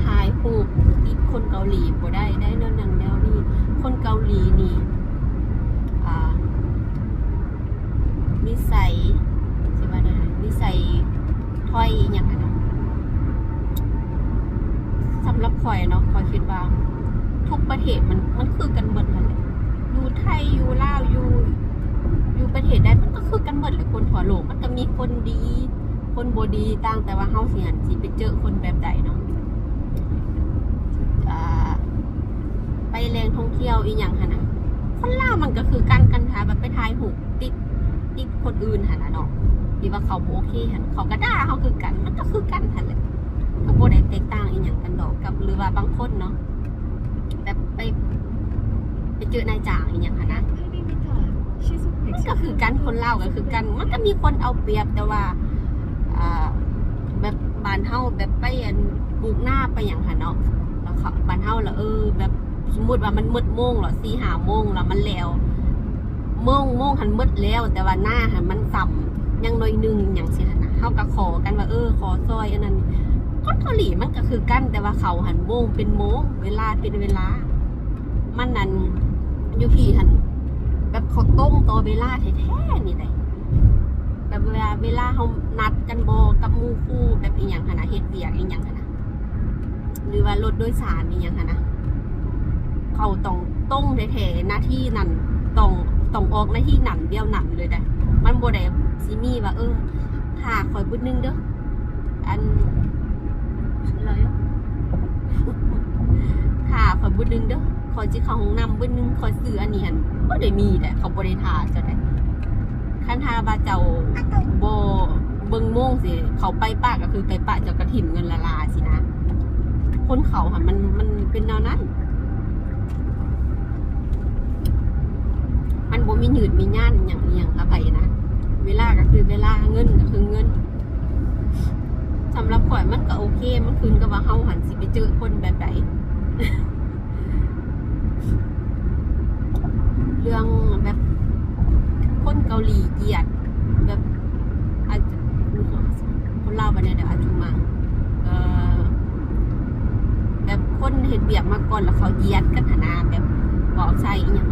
ถ่ายรูปติดคนเกาหลีบ่ได้แนวนั้นแนวนี้คนเกาหลีนี่นิสัยใช่ป่ะเนี่ยนิสัยถ้อยอย่างนั้นสำหรับข่อยเนาะข่อยคิดว่าทุกประเทศมันคือกันหมดนั่นแหละอยู่ไทยอยู่ลาวอยู่ประเทศใดมันก็คือกันหมดเลยคนทั่วโลกมันก็มีคนดีคนบ่ดีต่างแต่ว่าเฮาสิหันสิไปเจอคนแบบใดเนาะไปแหล่งท่องเที่ยวอีหยังหั่นน่ะคนลาวมันก็คือกันหาแบบไปถ่ายรูปติดคนอื่นหั่นน่ะเนาะที่ว่าเขาบ่โอเคหั่นเขาก็ด่าเฮาคือกันมันก็คือกันหั่นแหละก็บ่ได้แตกต่างอีหยังกันดอกกับหรือว่าบางคนเนาะแบบไปเจอนายจ้างอีหยังหั่นนะมันก็คือกันคนลาวก็คือกันมันก็มีคนเอาเปรียบแต่ว่าแบบบ้านเฮาแบบไปปลูกหน้าไปอย่างหั่นเนาะแล้วบ้านเฮาแล้วแบบสมมุติว่ามันมืดโมงหรอ4-5 โมงแล้วมันแล้วโมงหันมืดแล้วแต่ว่าหน้าหันมันซ้ำยังน้อยนึงอย่างสินะเฮาก็ขอกันว่าขอซอยอันนั้นคนเกาหลีมันก็คือกันแต่ว่าเขาหันโมงเป็นโมงเวลาเป็นเวลามันนั่นอยู่พี่หันแบบเขาต้มตัวเวลาแท้ๆนี่ได้แบบเวลาเขานัดกันโบกับมูคู่แบบอีหยังหั่นนะเฮ็ดเวียกอีหยังหั่นนะหรือว่ารถโดยสารอีหยังหั่นนะเขาต้องแท้ๆหน้าที่นั่นต้องออกหน้าที่นั่นเดียวนั่นเลยได้มันบ่ได้สิมีว่าถ้าคอยบุญนึงเด้ออันอะไรถ้าคอยบุญนึงเด้อคอยสิเข้าห้องน้ำบุญนึงคอยซื้ออันนี้หั่นบ่ได้มีแต่เขาบ่ได้ท่าจังได๋คันท่าว่าเจ้าบ่เบิ่งโมงสิเขาไปป้าก็คือไปป้าเจ้ากระถิ่นเงินละลาสินะคนเขาหั่นมันเป็นแนวนั้นมันบ่มีหยืดมีย่านอย่างอภัยนะเวลาก็คือเวลาเงินก็คือเงินสำหรับข่อยมันก็โอเคมันคืนกับว่าเฮาหันสิไปเจอคนแบบใด เรื่องแบบคนเกาหลีเหยียดแบบอาจจะคนลาวบัดนี้เดี๋ยวอาจจะมาแบบคนเฮ็ดเบียกมาก่อนแล้วเขาเหยียดกันหนาแบบบอกใส่อีหยัง